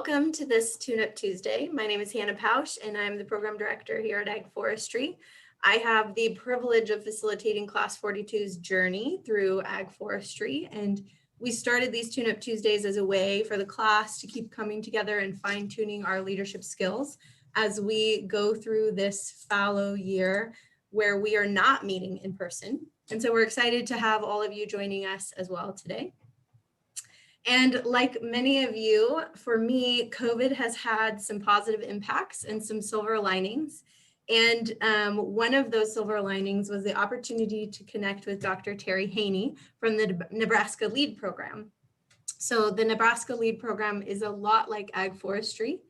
Welcome to this Tune-Up Tuesday. My name is Hannah Pausch, and I'm the Program Director here at Ag Forestry. I have the privilege of facilitating Class 42's journey through Ag Forestry, and we started these Tune-Up Tuesdays as a way for the class to keep coming together and fine-tuning our leadership skills as we go through this fallow year where we are not meeting in person. And so we're excited to have all of you joining us as well today. And like many of you, for me, COVID has had some positive impacts and some silver linings. And one of those silver linings was the opportunity to connect with Dr. Terry Haney from the Nebraska LEAD program. So the Nebraska LEAD program is a lot like Ag Forestry.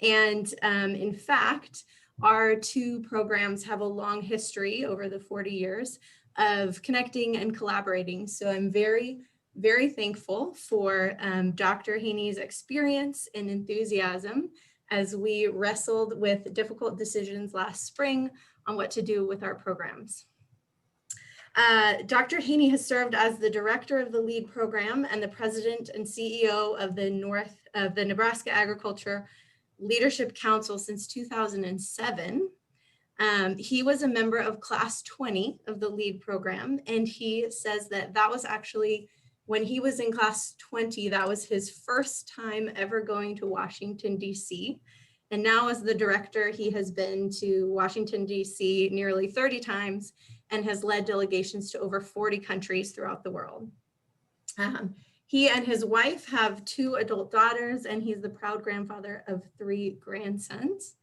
And in fact, our two programs have a long history over the 40 years of connecting and collaborating. So I'm very thankful for Dr. Haney's experience and enthusiasm as we wrestled with difficult decisions last spring on what to do with our programs. Dr. Haney has served as the director of the LEAD program and the president and CEO of the Nebraska Agriculture Leadership Council since 2007. He was a member of Class 20 of the LEAD program, and he says that was actually when he was in Class 20, that was his first time ever going to Washington, D.C. And now as the director, he has been to Washington, D.C. nearly 30 times and has led delegations to over 40 countries throughout the world. He and his wife have 2 adult daughters, and he's the proud grandfather of 3 grandsons.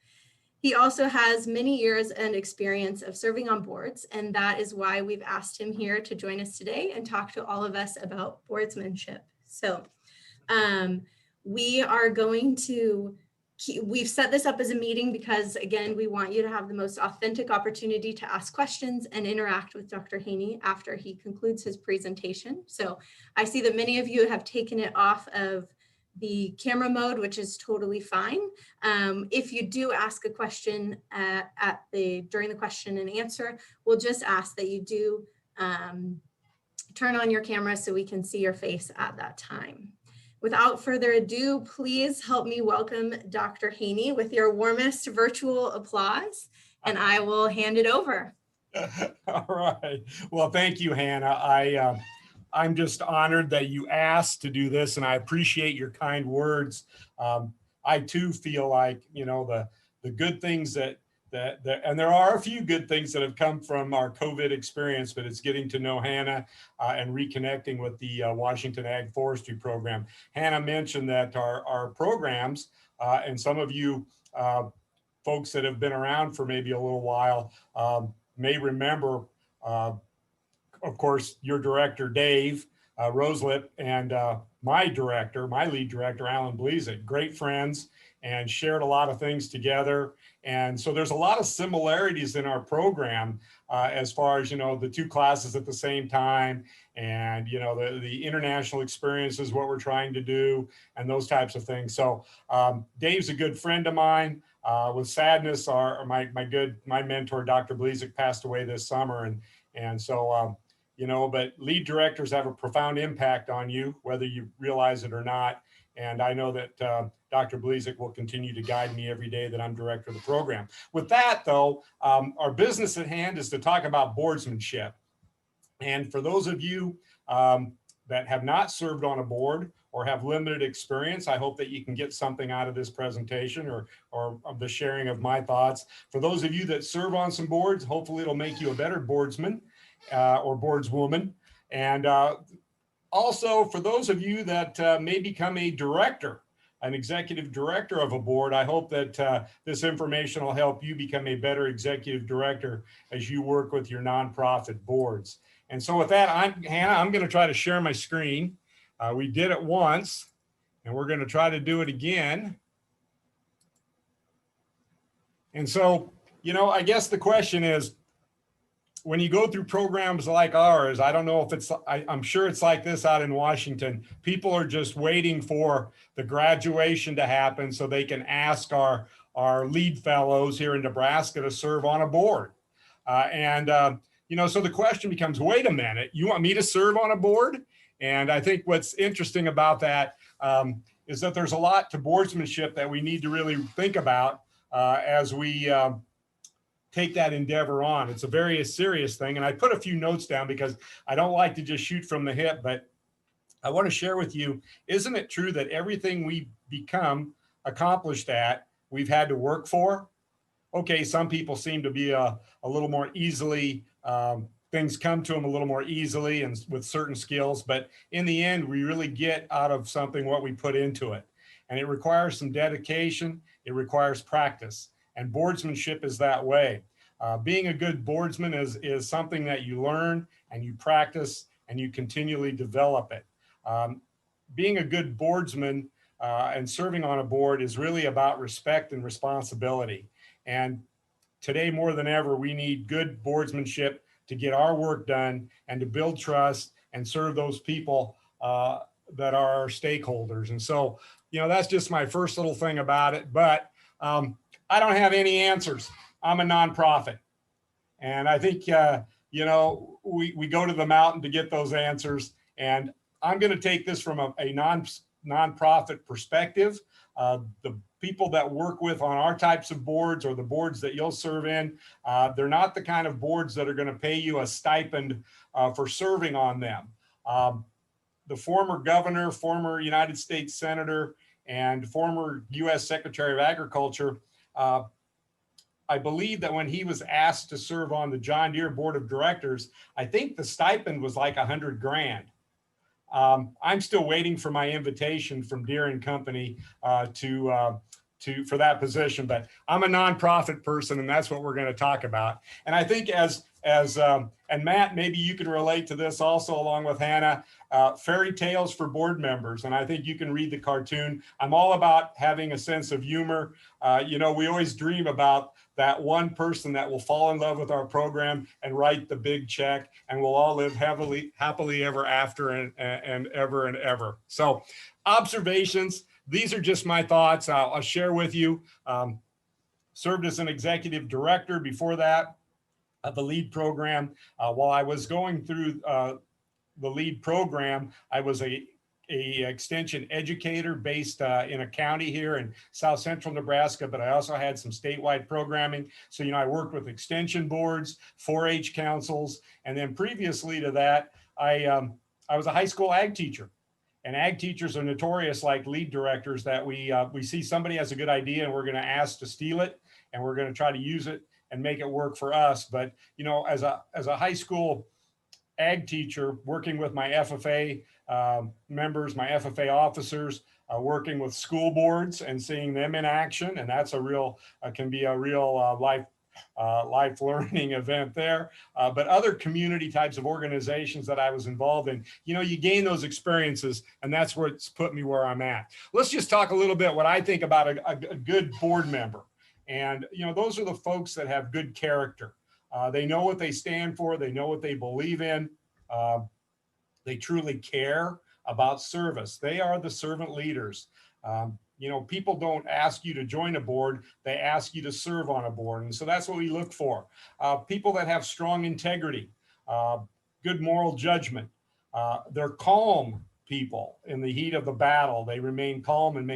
He also has many years and experience of serving on boards, and that is why we've asked him here to join us today and talk to all of us about boardsmanship. So we've set this up as a meeting because, again, we want you to have the most authentic opportunity to ask questions and interact with Dr. Haney after he concludes his presentation. So I see that many of you have taken it off of the camera mode, which is totally fine. If you do ask a question during the question and answer, we'll just ask that you do turn on your camera so we can see your face at that time. Without further ado, please help me welcome Dr. Haney with your warmest virtual applause, and I will hand it over. All right. Well, thank you, Hannah. I'm just honored that you asked to do this, and I appreciate your kind words. I too feel like, you know, the good things and there are a few good things that have come from our COVID experience, but it's getting to know Hannah and reconnecting with the Washington Ag Forestry program. Hannah mentioned that our programs, and some of you folks that have been around for maybe a little while may remember, of course, your director, Dave Roselip, and my lead director, Alan Bleasick, great friends and shared a lot of things together. And so there's a lot of similarities in our program as far as, you know, the 2 classes at the same time and, you know, the international experiences, what we're trying to do and those types of things. So Dave's a good friend of mine. With sadness, my mentor, Dr. Bleasick, passed away this summer. And so, you know, but lead directors have a profound impact on you, whether you realize it or not. And I know that Dr. Bleasick will continue to guide me every day that I'm director of the program. With that, though, our business at hand is to talk about boardsmanship. And for those of you that have not served on a board or have limited experience, I hope that you can get something out of this presentation or of the sharing of my thoughts. For those of you that serve on some boards, hopefully it'll make you a better boardsman or boardswoman. And also for those of you that may become a director, an executive director of a board, I hope that this information will help you become a better executive director as you work with your nonprofit boards. And so with that, Hannah, I'm going to try to share my screen. We did it once, and we're going to try to do it again. And so, you know, I guess the question is, when you go through programs like ours, I don't know if I'm sure it's like this out in Washington. People are just waiting for the graduation to happen so they can ask our lead fellows here in Nebraska to serve on a board. You know, so the question becomes, wait a minute, you want me to serve on a board? And I think what's interesting about that is that there's a lot to boardsmanship that we need to really think about as we take that endeavor on. It's a very serious thing. And I put a few notes down because I don't like to just shoot from the hip, but I want to share with you, isn't it true that everything we become accomplished at, we've had to work for? Okay, some people seem to be a little more easily, things come to them a little more easily and with certain skills, but in the end, we really get out of something what we put into it. And it requires some dedication, it requires practice, and boardsmanship is that way. Being a good boardsman is something that you learn and you practice and you continually develop it. Being a good boardsman and serving on a board is really about respect and responsibility. And today more than ever, we need good boardsmanship to get our work done and to build trust and serve those people that are our stakeholders. And so, that's just my first little thing about it. But I don't have any answers. I'm a nonprofit. And I think, we go to the mountain to get those answers. And I'm going to take this from a nonprofit perspective. The people that work with on our types of boards or the boards that you'll serve in, they're not the kind of boards that are going to pay you a stipend for serving on them. The former governor, former United States Senator, and former U.S. Secretary of Agriculture, I believe that when he was asked to serve on the John Deere Board of Directors, I think the stipend was like $100,000. I'm still waiting for my invitation from Deere and Company for that position, but I'm a nonprofit person, and that's what we're going to talk about. And I think and Matt, maybe you can relate to this also along with Hannah, fairy tales for board members. And I think you can read the cartoon. I'm all about having a sense of humor. We always dream about that one person that will fall in love with our program and write the big check, and we'll all live happily ever after and ever and ever. So observations, these are just my thoughts. I'll share with you. Served as an executive director before that of the LEAD program. While I was going through the LEAD program, I was a extension educator based in a county here in South Central Nebraska, but I also had some statewide programming. So, I worked with extension boards, 4-H councils, and then previously to that, I was a high school ag teacher. And ag teachers are notorious like lead directors that we see somebody has a good idea and we're going to ask to steal it and we're going to try to use it and make it work for us. But, as a high school ag teacher, working with my FFA members, my FFA officers, working with school boards and seeing them in action. And that's can be a real life learning event there. But other community types of organizations that I was involved in, you gain those experiences, and that's what's put me where I'm at. Let's just talk a little bit what I think about a good board member. And, those are the folks that have good character. They know what they stand for. They know what they believe in. They truly care about service. They are the servant leaders. People don't ask you to join a board. They ask you to serve on a board. And so that's what we look for. People that have strong integrity, good moral judgment. They're calm people in the heat of the battle. They remain calm and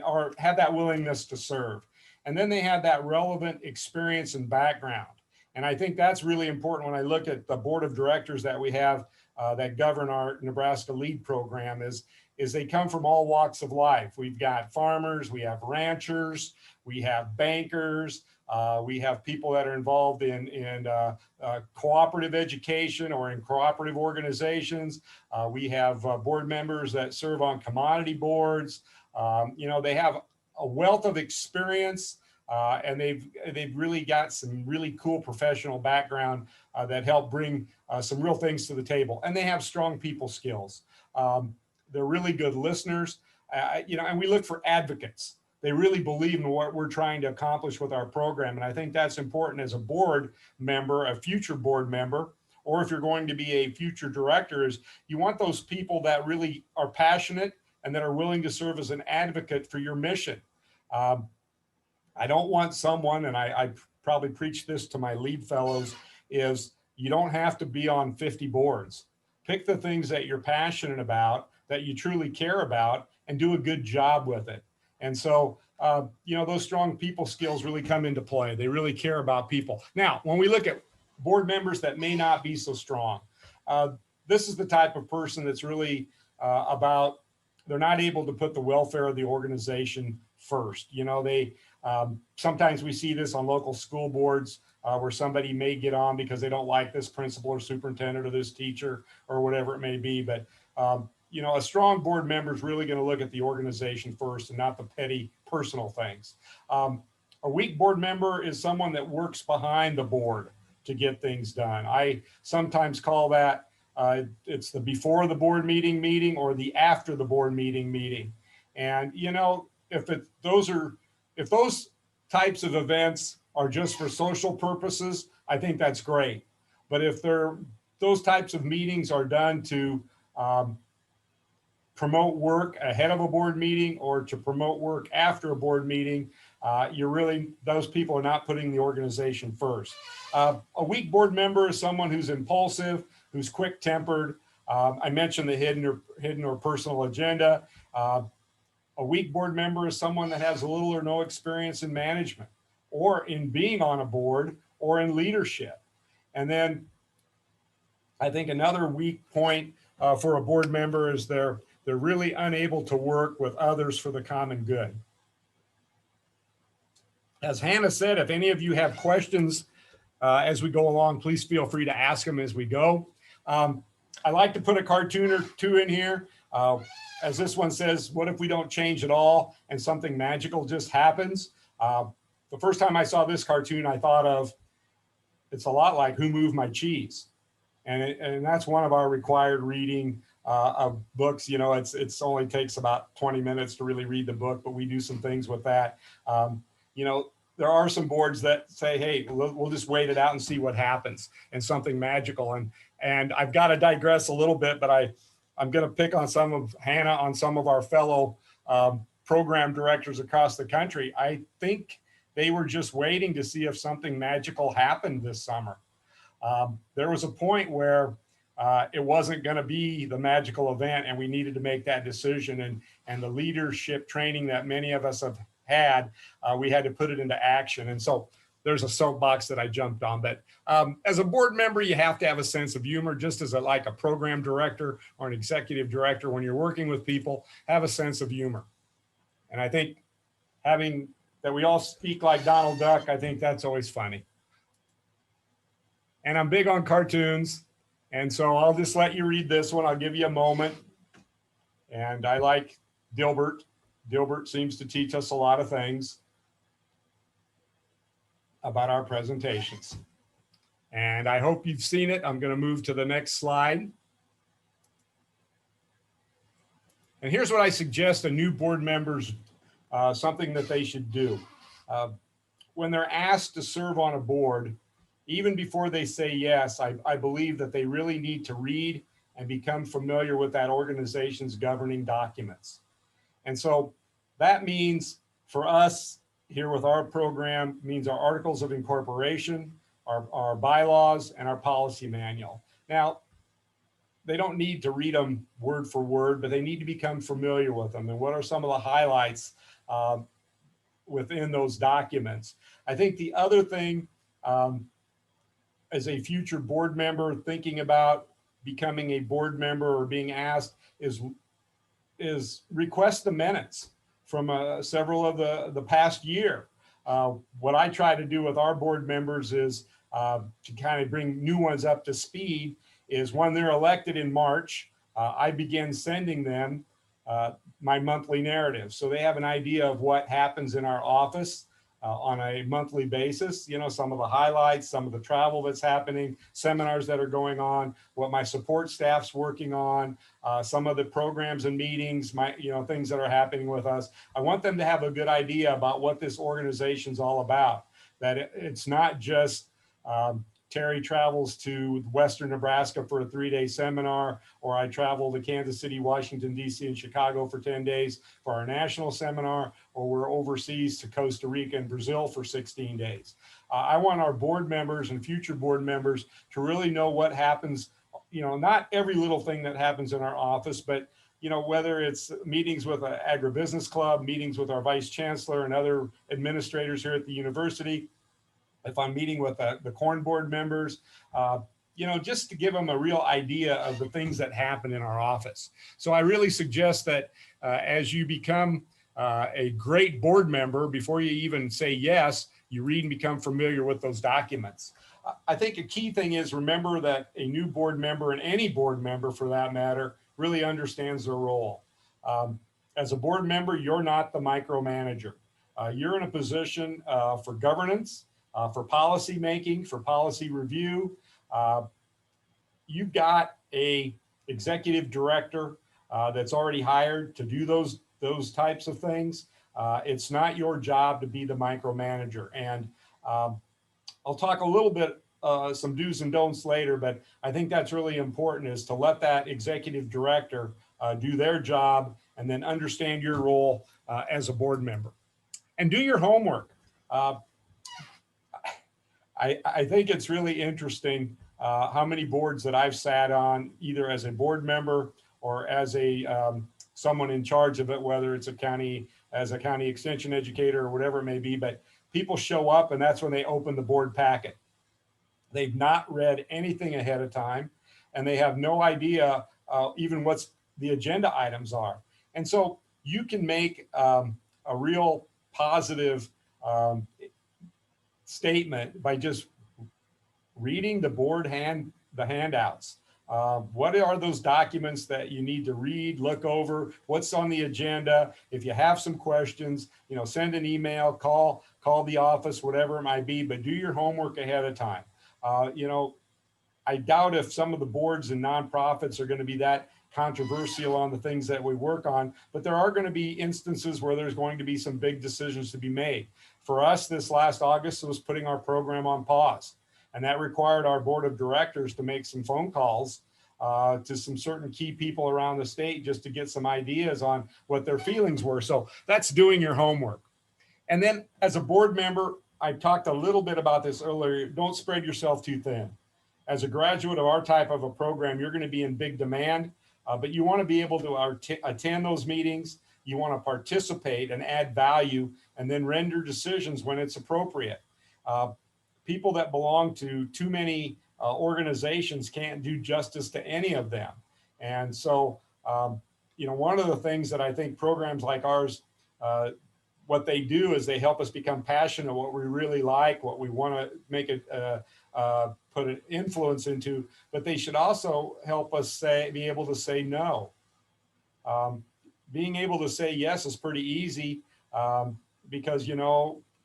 or have that willingness to serve. And then they have that relevant experience and background. And I think that's really important when I look at the board of directors that we have that govern our Nebraska LEAD program is they come from all walks of life. We've got farmers, we have ranchers, we have bankers, we have people that are involved in cooperative education or in cooperative organizations. We have board members that serve on commodity boards. They have a wealth of experience, and they've really got some really cool professional background that help bring some real things to the table. And they have strong people skills. They're really good listeners, and we look for advocates. They really believe in what we're trying to accomplish with our program. And I think that's important as a board member, a future board member, or if you're going to be a future director, is you want those people that really are passionate and that are willing to serve as an advocate for your mission. I don't want someone, and I probably preach this to my LEAD fellows, is you don't have to be on 50 boards. Pick the things that you're passionate about, that you truly care about and do a good job with it. And so, those strong people skills really come into play. They really care about people. Now, when we look at board members that may not be so strong, this is the type of person that's really about, they're not able to put the welfare of the organization first. Sometimes we see this on local school boards where somebody may get on because they don't like this principal or superintendent or this teacher or whatever it may be. But a strong board member is really going to look at the organization first and not the petty personal things. A weak board member is someone that works behind the board to get things done. I sometimes call that it's the before the board meeting or the after the board meeting. And if those types of events are just for social purposes, I think that's great. But if those types of meetings are done to promote work ahead of a board meeting or to promote work after a board meeting, those people are not putting the organization first. A weak board member is someone who's impulsive, who's quick-tempered. I mentioned the hidden or personal agenda. A weak board member is someone that has little or no experience in management or in being on a board or in leadership. And then I think another weak point for a board member is they're really unable to work with others for the common good. As Hannah said, if any of you have questions as we go along, please feel free to ask them as we go. I like to put a cartoon or two in here. As this one says, what if we don't change at all and something magical just happens? The first time I saw this cartoon, I thought of, it's a lot like Who Moved My Cheese? And that's one of our required reading of books. It's only takes about 20 minutes to really read the book, but we do some things with that. There are some boards that say, hey, we'll just wait it out and see what happens and something magical. And I've got to digress a little bit, but I'm going to pick on some of Hannah, on some of our fellow program directors across the country. I think they were just waiting to see if something magical happened this summer. There was a point where it wasn't going to be the magical event, and we needed to make that decision. And the leadership training that many of us have had, we had to put it into action. And so there's a soapbox that I jumped on. But as a board member, you have to have a sense of humor, just as like a program director or an executive director. When you're working with people, have a sense of humor. And I think having that we all speak like Donald Duck, I think that's always funny. And I'm big on cartoons. And so I'll just let you read this one. I'll give you a moment. And I like Dilbert. Dilbert seems to teach us a lot of things about our presentations. And I hope you've seen it. I'm going to move to the next slide. And here's what I suggest a new board members, something that they should do. When they're asked to serve on a board, even before they say yes, I believe that they really need to read and become familiar with that organization's governing documents. And so that means for us here with our program, means our articles of incorporation, our bylaws, and our policy manual. Now, they don't need to read them word for word, but they need to become familiar with them. And what are some of the highlights within those documents? I think the other thing, as a future board member thinking about becoming a board member or being asked, is request the minutes from several of the past year. What I try to do with our board members is to kind of bring new ones up to speed is when they're elected in March, I begin sending them my monthly narrative. So they have an idea of what happens in our office on a monthly basis, some of the highlights, some of the travel that's happening, seminars that are going on, what my support staff's working on, some of the programs and meetings, things that are happening with us. I want them to have a good idea about what this organization's all about, that it's not just Terry travels to Western Nebraska for a 3-day seminar, or I travel to Kansas City, Washington, D.C., and Chicago for 10 days for our national seminar, or we're overseas to Costa Rica and Brazil for 16 days. I want our board members and future board members to really know what happens not every little thing that happens in our office, but whether it's meetings with an agribusiness club, meetings with our vice chancellor and other administrators here at the university, if I'm meeting with the corn board members, just to give them a real idea of the things that happen in our office. So I really suggest that as you become a great board member, before you even say yes, you read and become familiar with those documents. I think a key thing is remember that a new board member, and any board member for that matter, really understands their role. As a board member, you're not the micromanager. You're in a position for governance, for policy making, for policy review. You've got a executive director that's already hired to do those types of things. It's not your job to be the micromanager. And I'll talk a little bit some do's and don'ts later, but I think that's really important, is to let that executive director do their job and then understand your role as a board member. And do your homework. I think it's really interesting how many boards that I've sat on, either as a board member or as a someone in charge of it, whether it's as a county extension educator or whatever it may be, but people show up and that's when they open the board packet. They've not read anything ahead of time, and they have no idea even what's the agenda items are. And so you can make a real positive statement by just reading the handouts. What are those documents that you need to read, look over, what's on the agenda? If you have some questions, send an email, call the office, whatever it might be, but do your homework ahead of time. I doubt if some of the boards and nonprofits are going to be that controversial on the things that we work on, but there are going to be instances where there's going to be some big decisions to be made. For us, this last August was putting our program on pause, and that required our board of directors to make some phone calls to some certain key people around the state just to get some ideas on what their feelings were. So that's doing your homework. And then as a board member, I talked a little bit about this earlier, don't spread yourself too thin. As a graduate of our type of a program, you're going to be in big demand, but you want to be able to attend those meetings. You want to participate and add value and then render decisions when it's appropriate. People that belong to too many organizations can't do justice to any of them. And so, one of the things that I think programs like ours, what they do is they help us become passionate what we really like, what we want to make it, put an influence into, but they should also help us be able to say no. Being able to say yes is pretty easy because,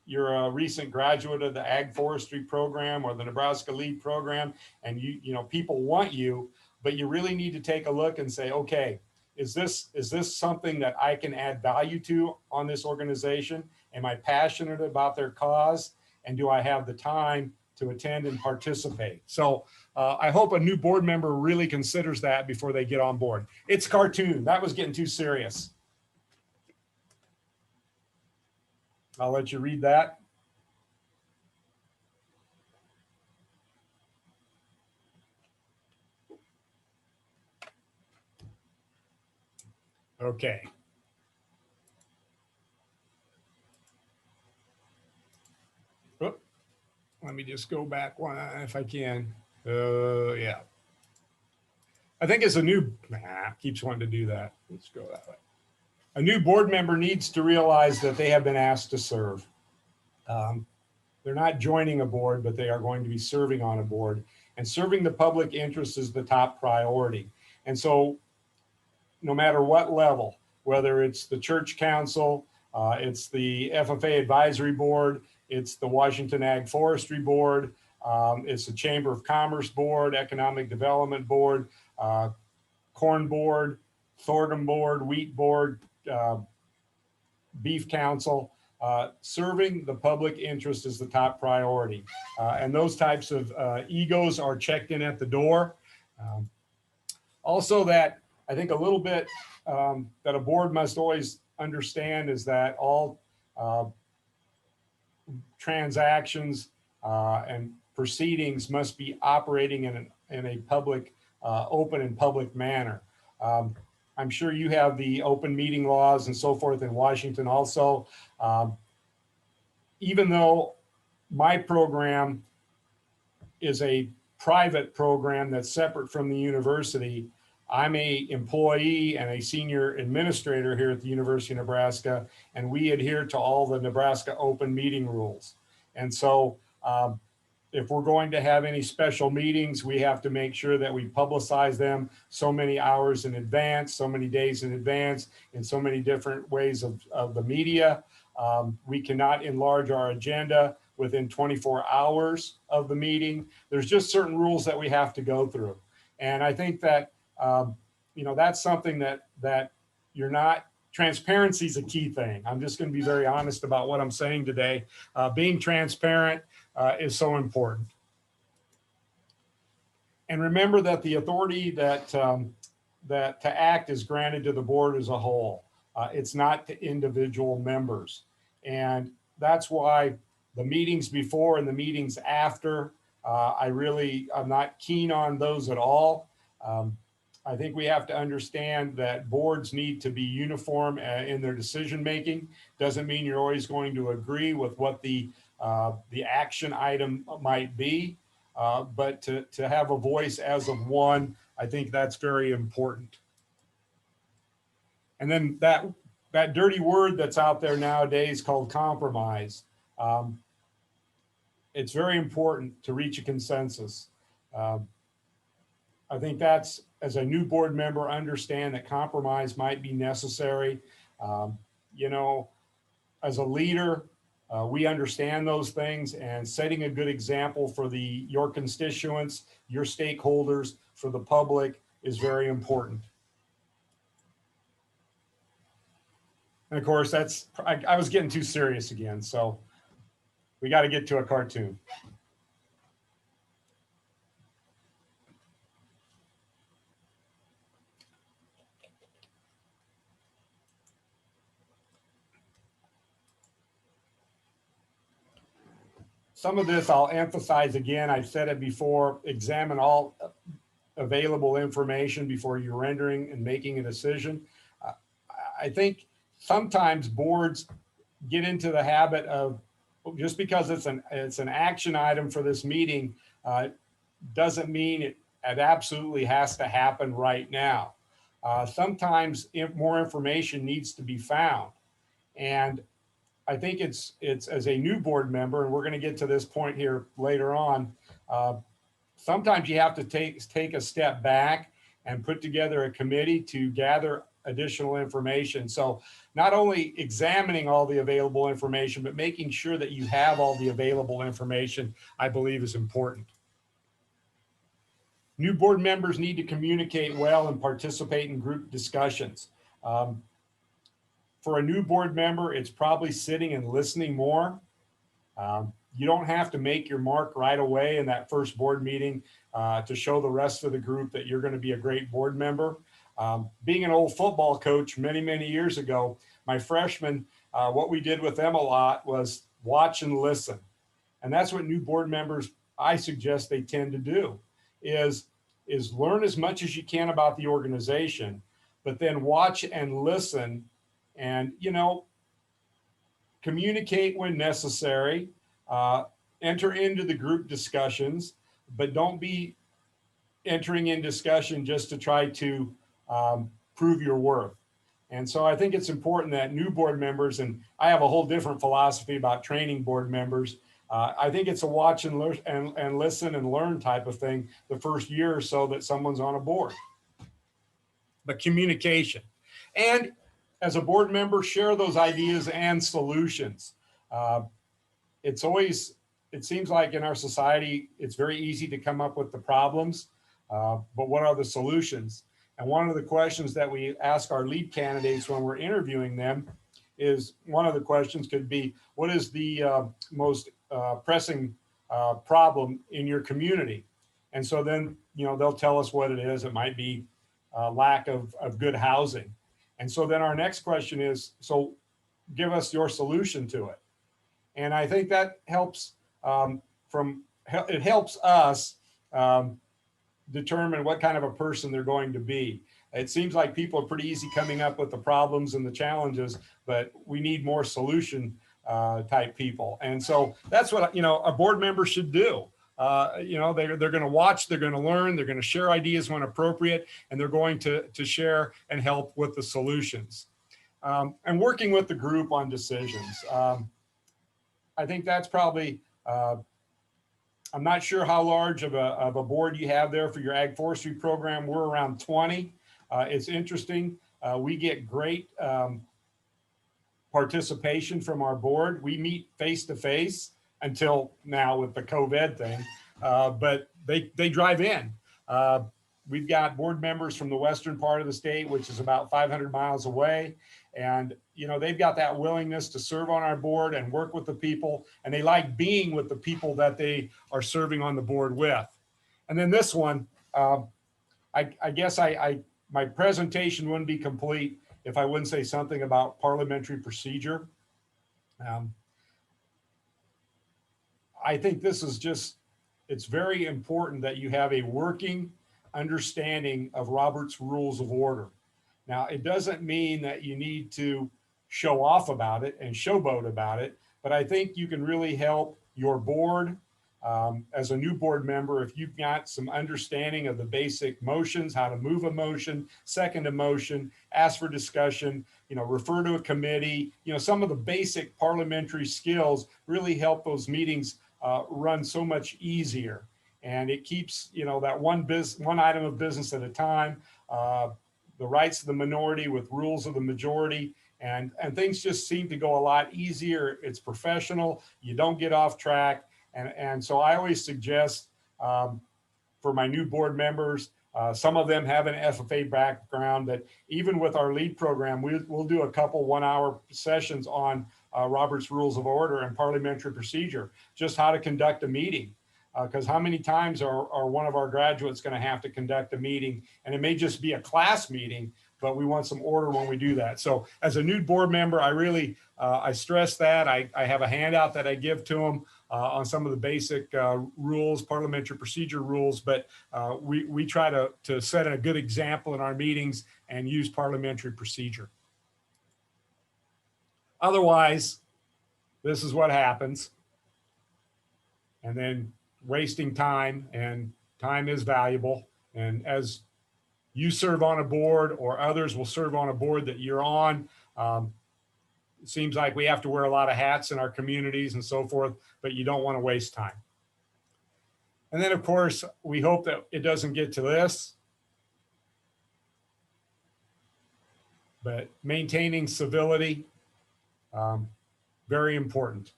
you're a recent graduate of the Ag Forestry program or the Nebraska Lead program, and people want you, but you really need to take a look and say, okay, is this something that I can add value to on this organization? Am I passionate about their cause? And do I have the time to attend and participate? So I hope a new board member really considers that before they get on board. It's cartoon. That was getting too serious. I'll let you read that. Okay. Oh, let me just go back one if I can. Yeah. I think it's a new, keeps wanting to do that. Let's go that way. A new board member needs to realize that they have been asked to serve. They're not joining a board, but they are going to be serving on a board, and serving the public interest is the top priority. And so no matter what level, whether it's the church council, it's the FFA advisory board, it's the Washington Ag Forestry Board, it's the Chamber of Commerce Board, Economic Development Board, Corn Board, Sorghum Board, Wheat Board, Beef Council, serving the public interest is the top priority. And those types of egos are checked in at the door. Also that I think a little bit that a board must always understand is that all transactions and proceedings must be operating in a public open and public manner. I'm sure you have the open meeting laws and so forth in Washington also. Even though my program is a private program that's separate from the university, I'm a employee and a senior administrator here at the University of Nebraska, and we adhere to all the Nebraska open meeting rules. And so if we're going to have any special meetings, we have to make sure that we publicize them so many hours in advance, so many days in advance, in so many different ways of the media. We cannot enlarge our agenda within 24 hours of the meeting. There's just certain rules that we have to go through. And I think that, that's something that you're not, transparency is a key thing. I'm just going to be very honest about what I'm saying today. Being transparent is so important. And remember that the authority that to act is granted to the board as a whole. It's not to individual members. And that's why the meetings before and the meetings after, I'm not keen on those at all. I think we have to understand that boards need to be uniform in their decision making. Doesn't mean you're always going to agree with what the action item might be, but to have a voice as of one, I think that's very important. And then that dirty word that's out there nowadays called compromise. It's very important to reach a consensus. I think that's, as a new board member, understand that compromise might be necessary. As a leader, we understand those things, and setting a good example for your constituents, your stakeholders, for the public is very important. And of course, I was getting too serious again, so we got to get to a cartoon. Some of this I'll emphasize again. I've said it before, examine all available information before you're rendering and making a decision. I think sometimes boards get into the habit of, just because it's an action item for this meeting, doesn't mean it absolutely has to happen right now. Sometimes more information needs to be found. And I think it's as a new board member, and we're going to get to this point here later on, sometimes you have to take a step back and put together a committee to gather additional information. So not only examining all the available information, but making sure that you have all the available information, I believe, is important. New board members need to communicate well and participate in group discussions. For a new board member, it's probably sitting and listening more. You don't have to make your mark right away in that first board meeting to show the rest of the group that you're going to be a great board member. Being an old football coach many years ago, my freshmen, what we did with them a lot was watch and listen. And that's what new board members, I suggest they tend to do, is learn as much as you can about the organization, but then watch and listen and, communicate when necessary, enter into the group discussions, but don't be entering in discussion just to try to prove your worth. And so I think it's important that new board members, and I have a whole different philosophy about training board members. I think it's a watch and listen and learn type of thing the first year or so that someone's on a board. But communication. And as a board member, share those ideas and solutions. It seems like in our society, it's very easy to come up with the problems, but what are the solutions? And one of the questions that we ask our lead candidates when we're interviewing them is, one of the questions could be, what is the most pressing problem in your community? And so then, they'll tell us what it is. It might be lack of good housing. And so then our next question is, so give us your solution to it. And I think that helps it helps us determine what kind of a person they're going to be. It seems like people are pretty easy coming up with the problems and the challenges, but we need more solution type people. And so that's what, a board member should do. They're going to watch, they're going to learn, they're going to share ideas when appropriate, and they're going to share and help with the solutions. And working with the group on decisions. I think that's probably, I'm not sure how large of a board you have there for your ag forestry program. We're around 20. It's interesting. We get great participation from our board. We meet face to face until now with the COVID thing, but they drive in. We've got board members from the western part of the state, which is about 500 miles away. And, they've got that willingness to serve on our board and work with the people, and they like being with the people that they are serving on the board with. And then this one, I guess my presentation wouldn't be complete if I wouldn't say something about parliamentary procedure. I think this is it's very important that you have a working understanding of Robert's Rules of Order. Now, it doesn't mean that you need to show off about it and showboat about it, but I think you can really help your board as a new board member if you've got some understanding of the basic motions, how to move a motion, second a motion, ask for discussion, refer to a committee, some of the basic parliamentary skills really help those meetings run so much easier. And it keeps, that one item of business at a time, the rights of the minority with rules of the majority, and things just seem to go a lot easier. It's professional, you don't get off track. And so I always suggest for my new board members, some of them have an FFA background, that even with our lead program, we'll do a couple 1-hour sessions on Robert's Rules of Order and Parliamentary Procedure, just how to conduct a meeting. Because how many times are one of our graduates going to have to conduct a meeting? And it may just be a class meeting, but we want some order when we do that. So as a new board member, I really, I stress that. I have a handout that I give to them on some of the basic rules, parliamentary procedure rules, but we try to set a good example in our meetings and use parliamentary procedure. Otherwise, this is what happens. And then wasting time, and time is valuable. And as you serve on a board, or others will serve on a board that you're on, it seems like we have to wear a lot of hats in our communities and so forth, but you don't want to waste time. And then, of course, we hope that it doesn't get to this, but maintaining civility, very important.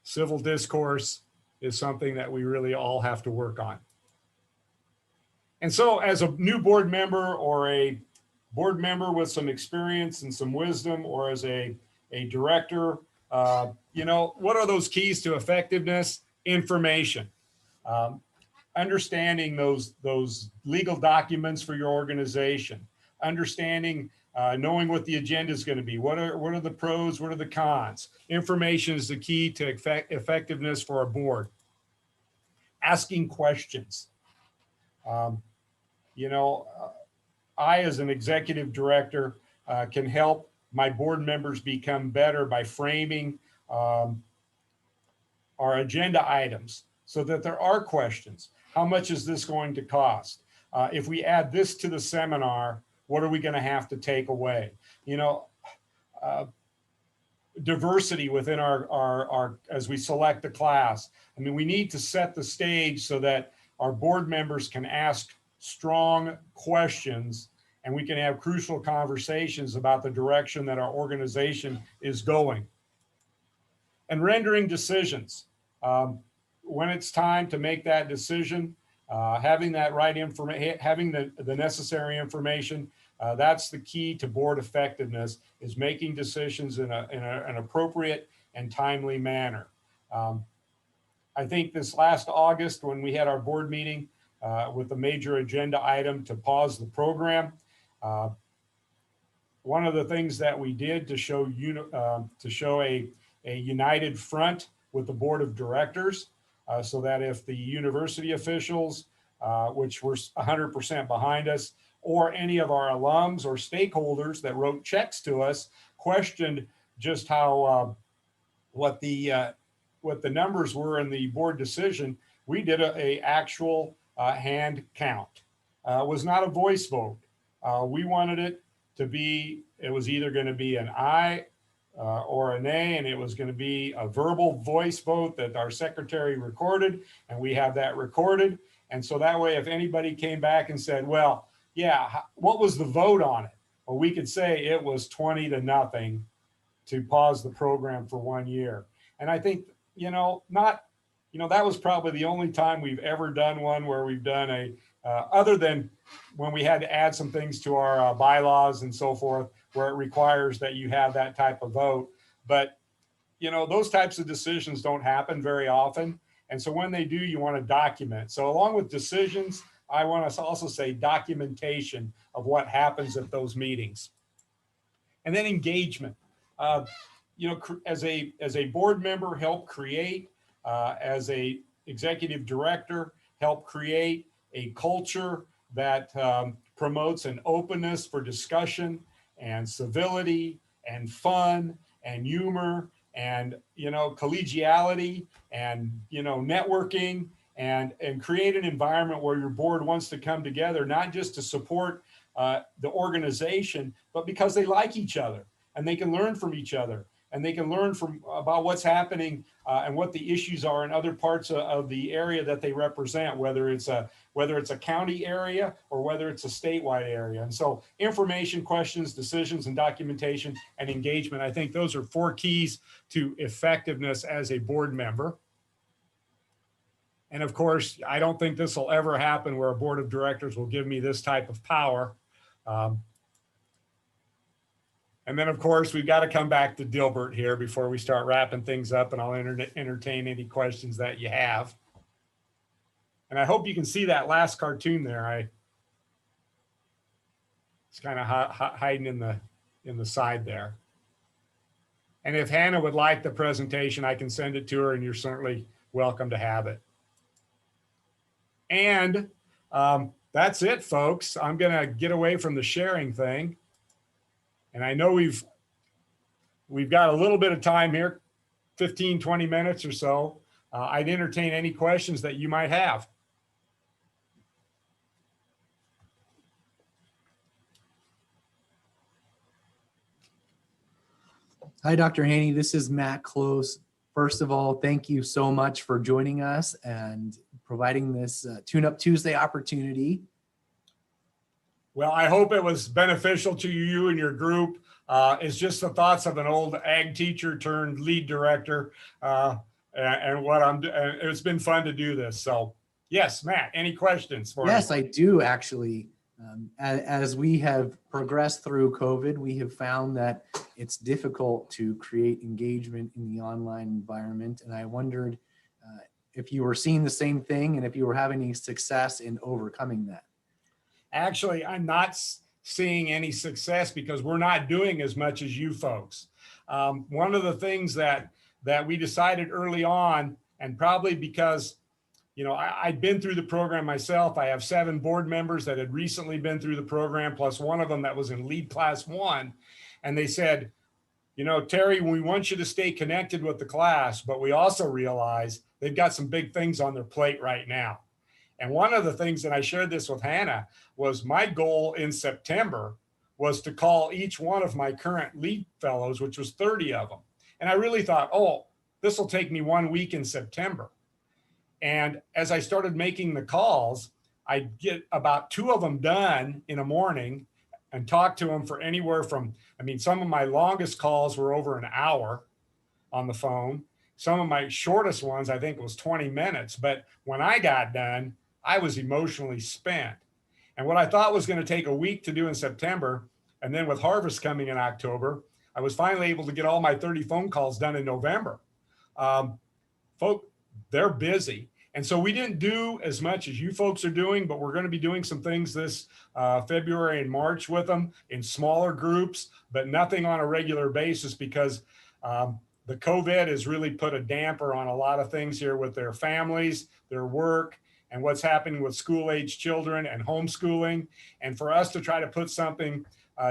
Civil discourse is something that we really all have to work on. And so as a new board member, or a board member with some experience and some wisdom, or as a director, what are those keys to effectiveness? Information. Understanding those legal documents for your organization. Understanding, knowing what the agenda is going to be. What are the pros? What are the cons? Information is the key to effectiveness for a board. Asking questions. I, as an executive director, can help my board members become better by framing our agenda items so that there are questions. How much is this going to cost? If we add this to the seminar, what are we going to have to take away? Diversity within our as we select the class. I mean, we need to set the stage so that our board members can ask strong questions, and we can have crucial conversations about the direction that our organization is going. And rendering decisions. When it's time to make that decision, having that right information, having the necessary information, that's the key to board effectiveness, is making decisions in an appropriate and timely manner. I think this last August, when we had our board meeting with a major agenda item to pause the program, one of the things that we did to show a united front with the board of directors, so that if the university officials, which were 100% behind us, or any of our alums or stakeholders that wrote checks to us, questioned just how what the numbers were in the board decision. We did a actual hand count. It was not a voice vote. We wanted it to be, it was either going to be an aye or a nay, and it was going to be a verbal voice vote that our secretary recorded, and we have that recorded. And so that way, if anybody came back and said, well, yeah, what was the vote on it? Well, we could say it was 20-0 to pause the program for 1 year. And I think, that was probably the only time we've ever done one where we've done other than when we had to add some things to our bylaws and so forth, where it requires that you have that type of vote. But, those types of decisions don't happen very often. And so when they do, you want to document. So along with decisions, I want to also say documentation of what happens at those meetings. And then engagement. As a board member, help create, as a executive director, help create a culture that promotes an openness for discussion and civility and fun and humor and, collegiality and, networking and create an environment where your board wants to come together, not just to support the organization, but because they like each other and they can learn from each other. And they can learn about what's happening and what the issues are in other parts of the area that they represent, whether it's a county area or whether it's a statewide area. And so information, questions, decisions, and documentation and engagement, I think those are 4 keys to effectiveness as a board member. And of course, I don't think this will ever happen where a board of directors will give me this type of power. And then, of course, we've got to come back to Dilbert here before we start wrapping things up, and I'll entertain any questions that you have. And I hope you can see that last cartoon there. It's kind of hiding in the side there. And if Hannah would like the presentation, I can send it to her, and you're certainly welcome to have it. And that's it, folks. I'm going to get away from the sharing thing. And I know we've got a little bit of time here, 15, 20 minutes or so. I'd entertain any questions that you might have. Hi, Dr. Haney. This is Matt Close. First of all, thank you so much for joining us and providing this Tune Up Tuesday opportunity. Well, I hope it was beneficial to you and your group. It's just the thoughts of an old ag teacher turned lead director, and it's been fun to do this. So yes, Matt, any questions for me? Yes, I do actually. As we have progressed through COVID, we have found that it's difficult to create engagement in the online environment. And I wondered if you were seeing the same thing and if you were having any success in overcoming that. Actually, I'm not seeing any success because we're not doing as much as you folks. One of the things that we decided early on, and probably because, I'd been through the program myself. I have 7 board members that had recently been through the program, plus one of them that was in lead class 1. And they said, Terry, we want you to stay connected with the class, but we also realize they've got some big things on their plate right now. And one of the things, and I shared this with Hannah, was my goal in September was to call each one of my current lead fellows, which was 30 of them. And I really thought, this will take me 1 week in September. And as I started making the calls, I'd get about 2 of them done in a morning and talk to them for anywhere from, some of my longest calls were over an hour on the phone. Some of my shortest ones, I think, was 20 minutes. But when I got done, I was emotionally spent. And what I thought was going to take a week to do in September, and then with harvest coming in October, I was finally able to get all my 30 phone calls done in November. Folks, they're busy. And so we didn't do as much as you folks are doing, but we're going to be doing some things this February and March with them in smaller groups, but nothing on a regular basis because the COVID has really put a damper on a lot of things here with their families, their work, and what's happening with school-age children and homeschooling. And for us to try to put something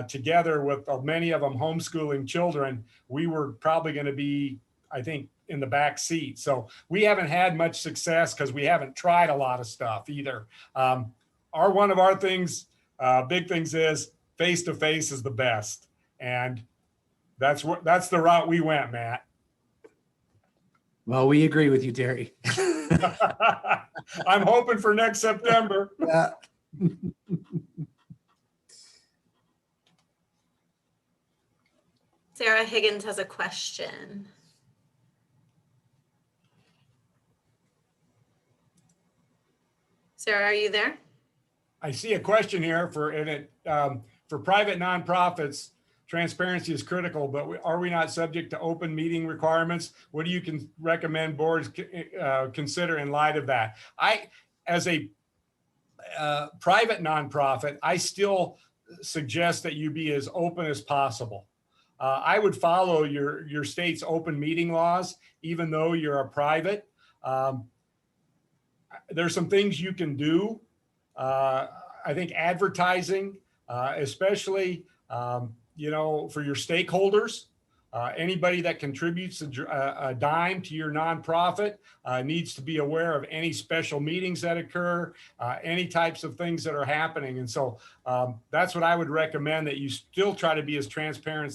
together with many of them homeschooling children, we were probably going to be, I think, in the back seat. So we haven't had much success because we haven't tried a lot of stuff either. One of our things, big things is face-to-face is the best. And that's the route we went, Matt. Well, we agree with you, Terry. I'm hoping for next September. Yeah. Sarah Higgins has a question. Sarah, are you there? I see a question here for private nonprofits. Transparency is critical, but are we not subject to open meeting requirements? What do you recommend boards consider in light of that? As a private nonprofit, I still suggest that you be as open as possible. I would follow your state's open meeting laws, even though you're a private. There's some things you can do. I think advertising, especially, for your stakeholders, anybody that contributes a dime to your nonprofit needs to be aware of any special meetings that occur, any types of things that are happening. And so that's what I would recommend, that you still try to be as transparent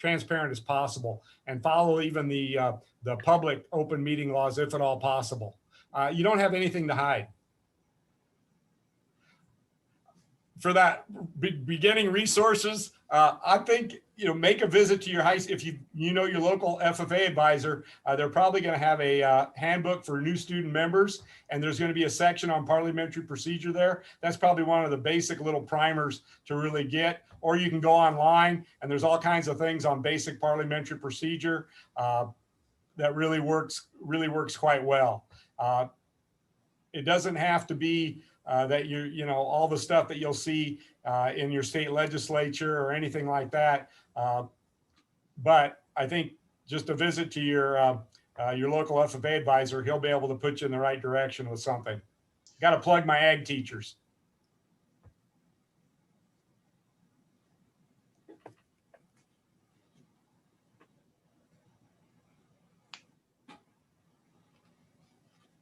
as possible and follow even the public open meeting laws, if at all possible. You don't have anything to hide. For that beginning resources, I think, make a visit to your if you know your local FFA advisor. They're probably going to have a handbook for new student members, and there's going to be a section on parliamentary procedure there. That's probably one of the basic little primers to really get. Or you can go online, and there's all kinds of things on basic parliamentary procedure that really works quite well. It doesn't have to be that all the stuff that you'll see in your state legislature or anything like that. But I think just a visit to your local FFA advisor, he'll be able to put you in the right direction with something. Got to plug my ag teachers.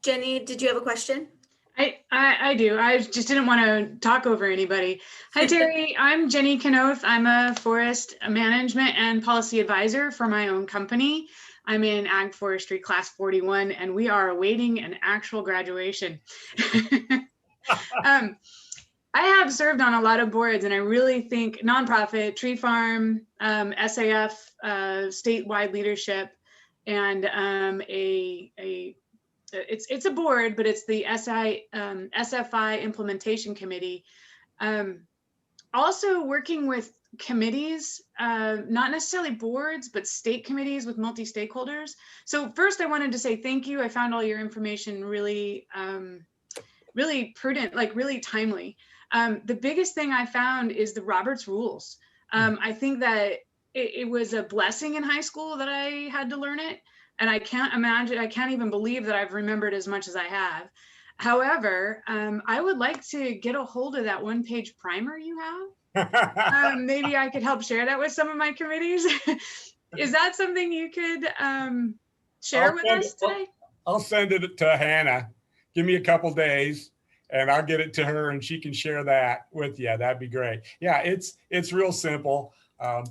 Jenny, did you have a question? I do. I just didn't want to talk over anybody. Hi, Terry. I'm Jenny Knoth. I'm a forest management and policy advisor for my own company. I'm in Ag Forestry Class 41, and we are awaiting an actual graduation. I have served on a lot of boards, and I really think nonprofit, tree farm, SAF, statewide leadership, and it's a board, but it's the SFI Implementation Committee. Also working with committees, not necessarily boards, but state committees with multi-stakeholders. So first I wanted to say thank you. I found all your information really, really prudent, like really timely. The biggest thing I found is the Roberts Rules. I think that it was a blessing in high school that I had to learn it. And I can't even believe that I've remembered as much as I have. However, I would like to get a hold of that one-page primer you have. Maybe I could help share that with some of my committees. Is that something you could share with us today? I'll send it to Hannah. Give me a couple days and I'll get it to her and she can share that with you. That'd be great. Yeah, it's real simple. I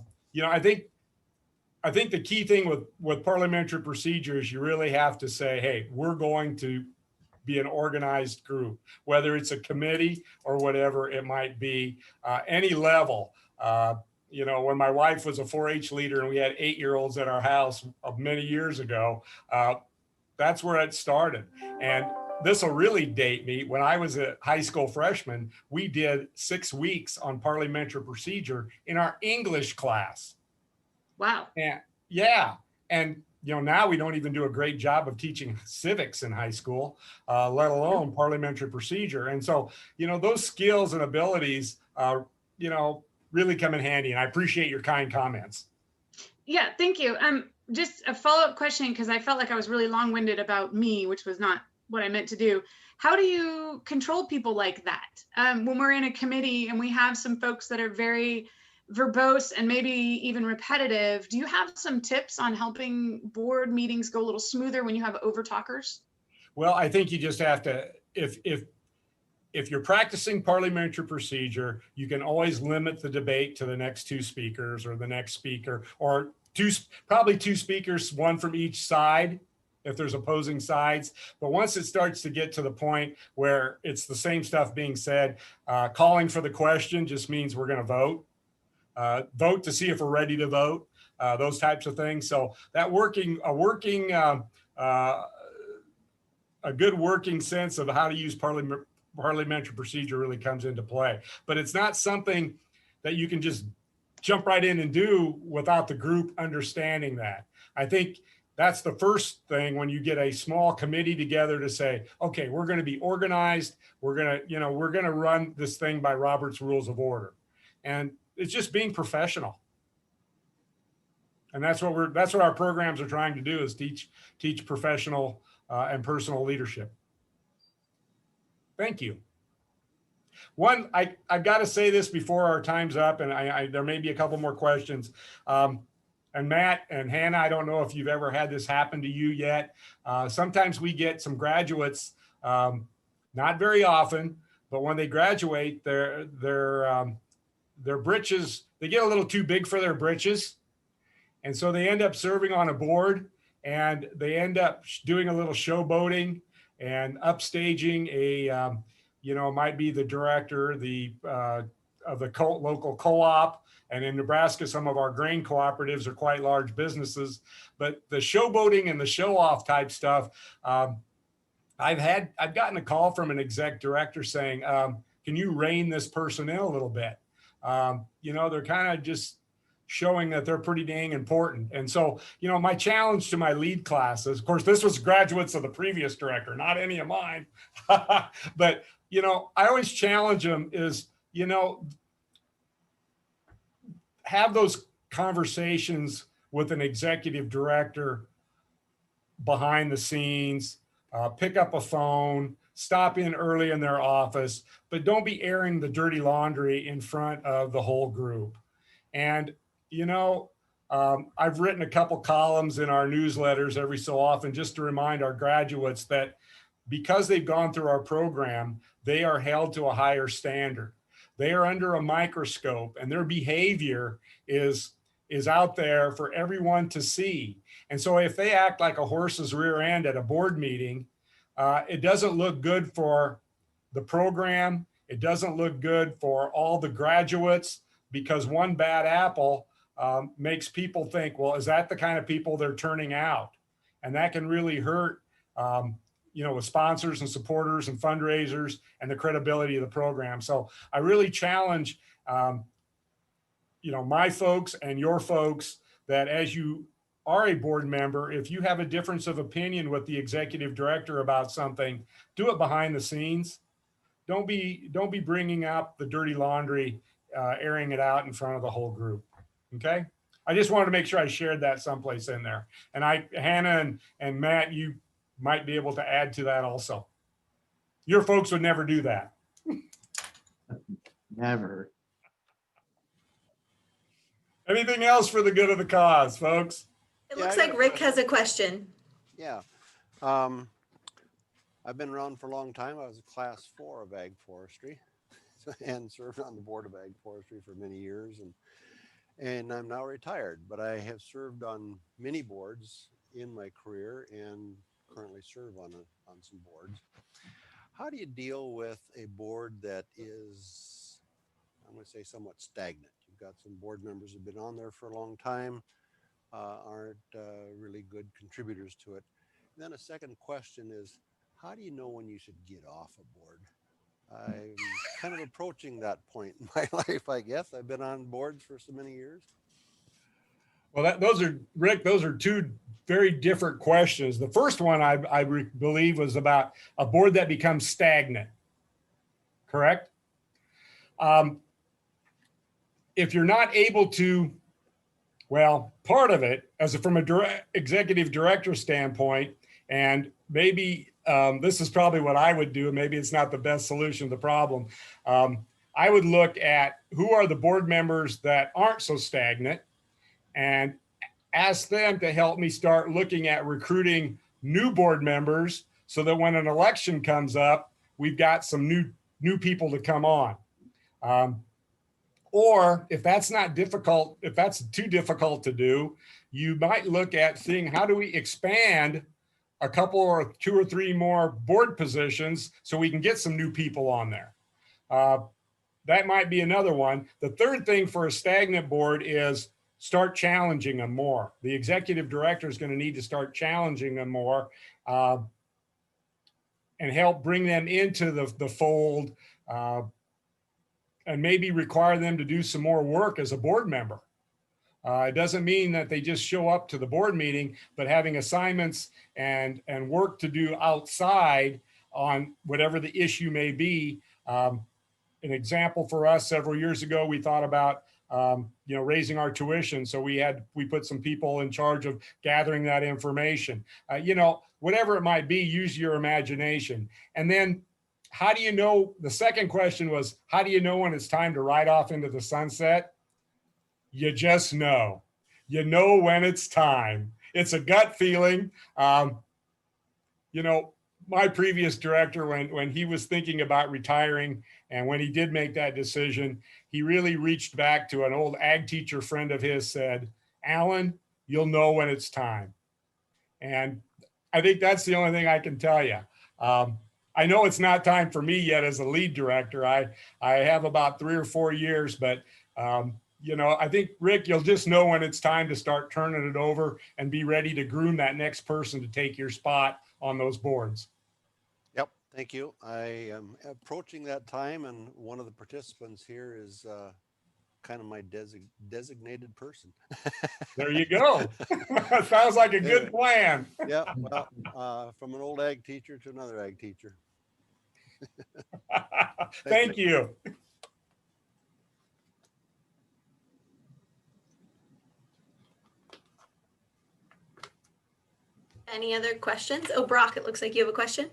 think the key thing with parliamentary procedure is you really have to say, hey, we're going to be an organized group, whether it's a committee or whatever it might be, any level. When my wife was a 4-H leader and we had 8-year-olds at our house many years ago, that's where it started. And this will really date me. When I was a high school freshman, we did 6 weeks on parliamentary procedure in our English class. Wow. And yeah. And, now we don't even do a great job of teaching civics in high school, let alone parliamentary procedure. And so, those skills and abilities, really come in handy. And I appreciate your kind comments. Yeah, thank you. Just a follow-up question, because I felt like I was really long-winded about me, which was not what I meant to do. How do you control people like that? When we're in a committee and we have some folks that are very verbose and maybe even repetitive, do you have some tips on helping board meetings go a little smoother when you have over talkers? Well, I think you just have to, if you're practicing parliamentary procedure, you can always limit the debate to the next two speakers or the next speaker, or probably two speakers, one from each side if there's opposing sides. But once it starts to get to the point where it's the same stuff being said, calling for the question just means we're going to vote. Vote to see if we're ready to vote, those types of things. So that a good working sense of how to use parliamentary procedure really comes into play. But it's not something that you can just jump right in and do without the group understanding that. I think that's the first thing when you get a small committee together to say, okay, we're going to be organized. We're going to run this thing by Robert's Rules of Order. And it's just being professional. And that's what our programs are trying to do, is teach professional and personal leadership. Thank you. One, I've got to say this before our time's up, and there may be a couple more questions. And Matt and Hannah, I don't know if you've ever had this happen to you yet. Sometimes we get some graduates, not very often, but when they graduate, their britches, they get a little too big for their britches. And so they end up serving on a board, and they end up doing a little showboating and upstaging might be the director of the local co-op. And in Nebraska, some of our grain cooperatives are quite large businesses. But the showboating and the show-off type stuff, I've gotten a call from an exec director saying, can you rein this person in a little bit? They're kind of just showing that they're pretty dang important. And so, my challenge to my lead classes, of course, this was graduates of the previous director, not any of mine. But, I always challenge them is, have those conversations with an executive director behind the scenes, pick up a phone, stop in early in their office, but don't be airing the dirty laundry in front of the whole group. And, I've written a couple columns in our newsletters every so often just to remind our graduates that because they've gone through our program, they are held to a higher standard. They are under a microscope, and their behavior is out there for everyone to see. And so if they act like a horse's rear end at a board meeting, it doesn't look good for the program. It doesn't look good for all the graduates, because one bad apple makes people think, well, is that the kind of people they're turning out? And that can really hurt, with sponsors and supporters and fundraisers and the credibility of the program. So I really challenge, my folks and your folks that as you are a board member, if you have a difference of opinion with the executive director about something, do it behind the scenes. Don't be bringing up the dirty laundry, airing it out in front of the whole group. Okay. I just wanted to make sure I shared that someplace in there. And Hannah and Matt, you might be able to add to that also. Your folks would never do that. Never. Anything else for the good of the cause, folks? It looks like Rick has a question. Yeah. I've been around for a long time. I was a class 4 of ag forestry and served on the board of ag forestry for many years. And I'm now retired, but I have served on many boards in my career and currently serve on some boards. How do you deal with a board that is, I'm going to say, somewhat stagnant? You've got some board members who've been on there for a long time, aren't really good contributors to it. And then a second question is, how do you know when you should get off a board? I'm kind of approaching that point in my life, I guess. I've been on boards for so many years. Well, Rick, those are two very different questions. The first one I believe was about a board that becomes stagnant, correct? If you're not able to, well, part of it, from a executive director standpoint, and maybe this is probably what I would do. Maybe it's not the best solution to the problem. I would look at who are the board members that aren't so stagnant and ask them to help me start looking at recruiting new board members so that when an election comes up, we've got some new people to come on. Or if that's not difficult, if that's too difficult to do, you might look at seeing how do we expand a couple or 2 or 3 more board positions so we can get some new people on there. That might be another one. The third thing for a stagnant board is start challenging them more. The executive director is going to need to start challenging them more and help bring them into the fold and maybe require them to do some more work as a board member. It doesn't mean that they just show up to the board meeting, but having assignments and work to do outside on whatever the issue may be. An example for us several years ago, we thought about raising our tuition. So we put some people in charge of gathering that information. Whatever it might be, use your imagination. And then how do you know? The second question was, how do you know when it's time to ride off into the sunset? You just know. You know when it's time. It's a gut feeling. My previous director, when he was thinking about retiring and when he did make that decision, he really reached back to an old ag teacher friend of his, said, Alan, you'll know when it's time. And I think that's the only thing I can tell you. I know it's not time for me yet as a lead director. I have about 3 or 4 years, but I think, Rick, you'll just know when it's time to start turning it over and be ready to groom that next person to take your spot on those boards. Yep, thank you. I am approaching that time, and one of the participants here is kind of my designated person. There you go. Sounds like a good plan. Yeah, well, from an old ag teacher to another ag teacher. Thank you. Any other questions? Oh, Brock, it looks like you have a question.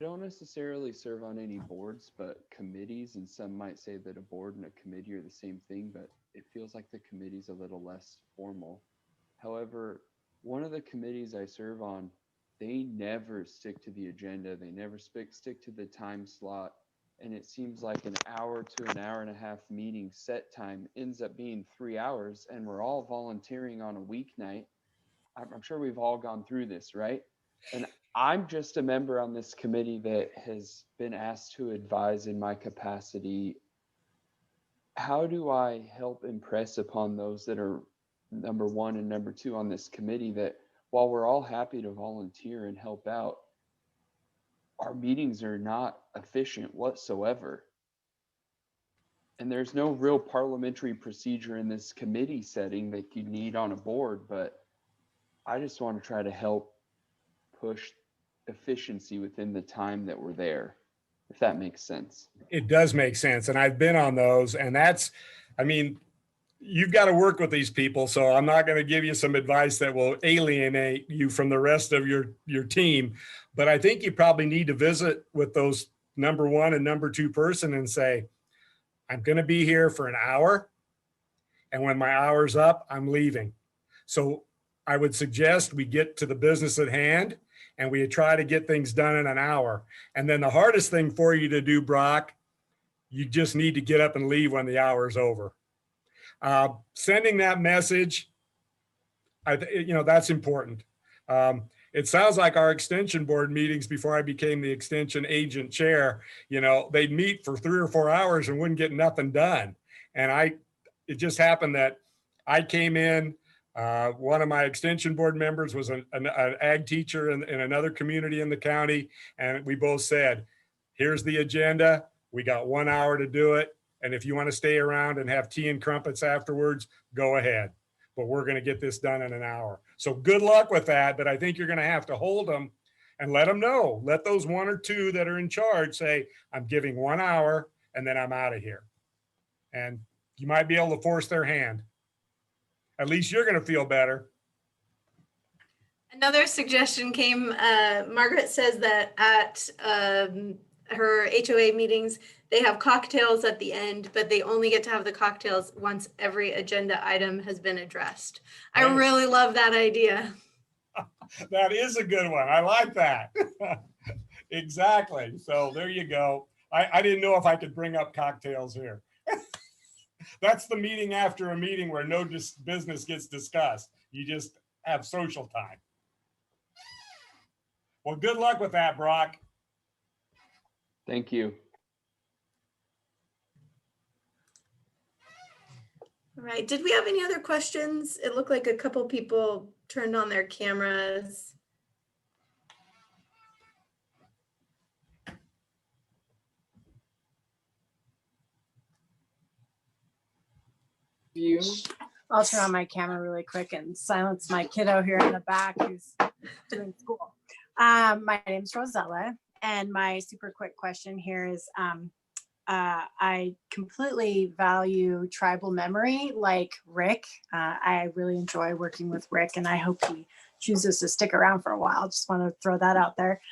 I don't necessarily serve on any boards, but committees, and some might say that a board and a committee are the same thing, but it feels like the committee's a little less formal. However, one of the committees I serve on, they never stick to the agenda. They never stick to the time slot. And it seems like an hour to an hour and a half meeting set time ends up being 3 hours, and we're all volunteering on a weeknight. I'm sure we've all gone through this, right? And I'm just a member on this committee that has been asked to advise in my capacity. How do I help impress upon those that are number 1 and number 2 on this committee that while we're all happy to volunteer and help out, our meetings are not efficient whatsoever? And there's no real parliamentary procedure in this committee setting that you need on a board, but I just want to try to help push efficiency within the time that we're there, if that makes sense. It does make sense. And I've been on those, and you've got to work with these people. So I'm not going to give you some advice that will alienate you from the rest of your team. But I think you probably need to visit with those number 1 and number 2 person and say, I'm going to be here for an hour. And when my hour's up, I'm leaving. So I would suggest we get to the business at hand and we try to get things done in an hour. And then the hardest thing for you to do, Brock, you just need to get up and leave when the hour is over. Sending that message, that's important. It sounds like our extension board meetings before I became the extension agent chair, they'd meet for 3 or 4 hours and wouldn't get nothing done. And it just happened that I came in, one of my extension board members was an ag teacher in another community in the county. And we both said, here's the agenda. We got 1 hour to do it. And if you want to stay around and have tea and crumpets afterwards, go ahead. But we're going to get this done in an hour. So good luck with that. But I think you're going to have to hold them and let them know. Let those 1 or 2 that are in charge say, I'm giving 1 hour and then I'm out of here. And you might be able to force their hand. At least you're going to feel better. Another suggestion came, Margaret says that at her HOA meetings, they have cocktails at the end, but they only get to have the cocktails once every agenda item has been addressed. I Nice. really love that idea. That is a good one. I like that. Exactly. So there you go. I didn't know if I could bring up cocktails here. That's the meeting after a meeting where no business gets discussed. You just have social time. Well, good luck with that, Brock. Thank you. All right. Did we have any other questions? It looked like a couple people turned on their cameras. I'll turn on my camera really quick and silence my kiddo here in the back who's doing school. My name's Rosella, and my super quick question here is, I completely value tribal memory like Rick. I really enjoy working with Rick, and I hope he chooses to stick around for a while. Just want to throw that out there.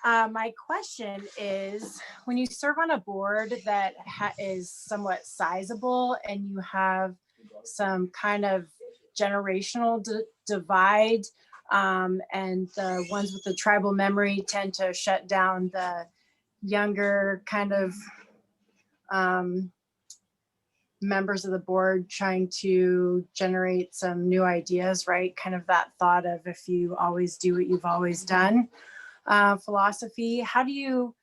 My question is, when you serve on a board that is somewhat sizable and you have some kind of generational divide, and the ones with the tribal memory tend to shut down the younger kind of members of the board trying to generate some new ideas, right? Kind of that thought of, if you always do what you've always done, philosophy. How do you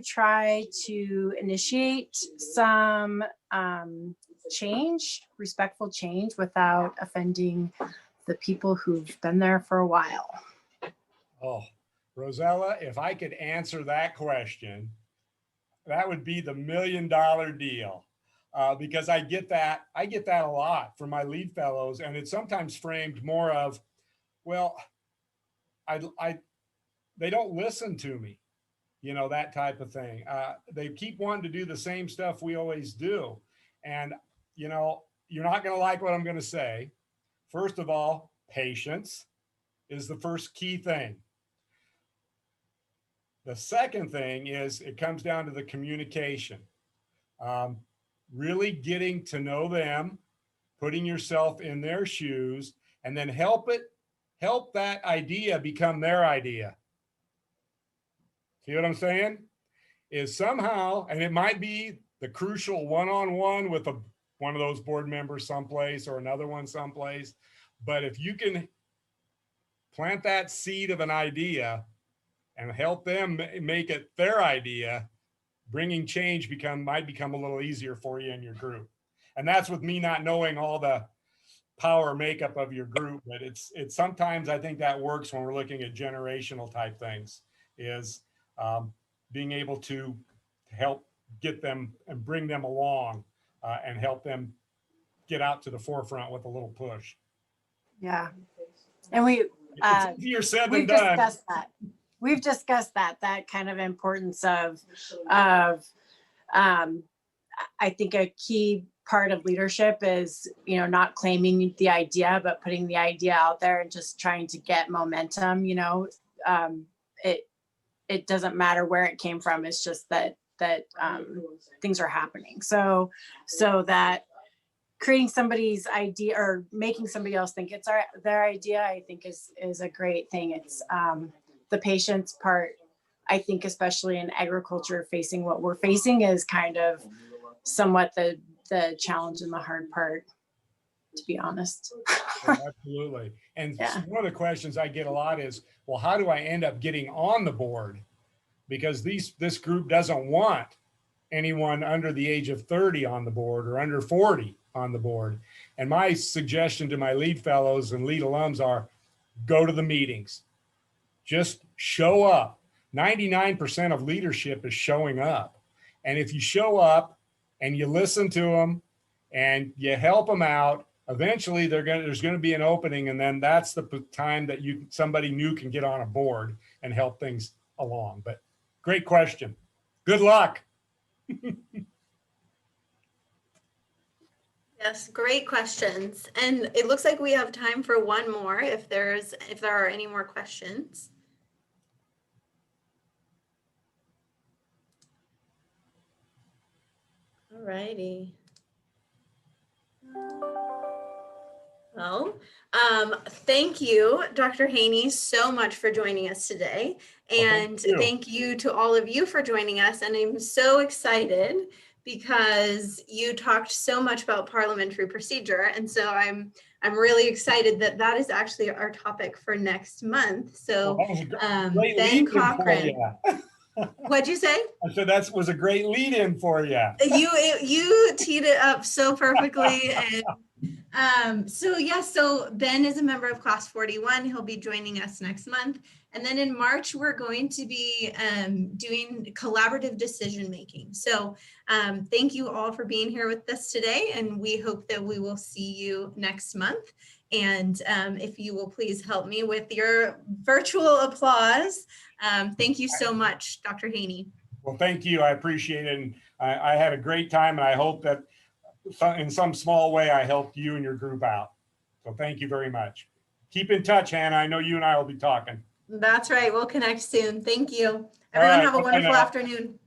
try to initiate some change, respectful change, without offending the people who've been there for a while? Oh, Rosella, if I could answer that question, that would be the $1 million deal. Because I get that a lot from my lead fellows, and it's sometimes framed more of, well, they don't listen to me, that type of thing. They keep wanting to do the same stuff we always do. And, you're not going to like what I'm going to say. First of all, patience is the first key thing. The second thing is it comes down to the communication. Really getting to know them, putting yourself in their shoes, and then help that idea become their idea. See what I'm saying? Is somehow, and it might be the crucial one-on-one with one of those board members someplace or another one someplace, but if you can plant that seed of an idea and help them make it their idea, bringing change might become a little easier for you in your group. And that's with me not knowing all the power makeup of your group, but it's sometimes I think that works when we're looking at generational type things, is being able to help get them and bring them along, and help them get out to the forefront with a little push. Yeah. And It's easier said than we've done. discussed that. We've discussed that kind of importance of I think a key part of leadership is, not claiming the idea, but putting the idea out there and just trying to get momentum. It doesn't matter where it came from. It's just that things are happening. So that creating somebody's idea or making somebody else think it's their idea, I think is a great thing. It's the patience part. I think especially in agriculture, facing what we're facing is kind of somewhat the challenge and the hard part, to be honest. Yeah, absolutely. And Yeah. one of the questions I get a lot is, well, how do I end up getting on the board? Because this group doesn't want anyone under the age of 30 on the board or under 40 on the board. And my suggestion to my lead fellows and lead alums are, go to the meetings. Just show up. 99% of leadership is showing up. And if you show up and you listen to them and you help them out, eventually there's going to be an opening, and then that's the time that somebody new can get on a board and help things along. But great question. Good luck. Yeah, Yes, great questions. And it looks like we have time for one more if there are any more questions. All righty. Well, thank you, Dr. Haney, so much for joining us today. And thank you to all of you for joining us. And I'm so excited because you talked so much about parliamentary procedure. And so I'm really excited that that is actually our topic for next month. So great Ben lead-in for Cochran. you. What'd you say? I said that was a great lead-in for you. You teed it up so perfectly. And so Ben is a member of class 41. He'll be joining us next month. And then in March, we're going to be doing collaborative decision making. So thank you all for being here with us today. And we hope that we will see you next month. And if you will please help me with your virtual applause. Thank you so much, Dr. Haney. Well, thank you. I appreciate it. And I had a great time, and I hope that in some small way I helped you and your group out. So thank you very much. Keep in touch, Hannah. I know you and I will be talking. That's right. We'll connect soon. Thank you. Everyone have a wonderful afternoon.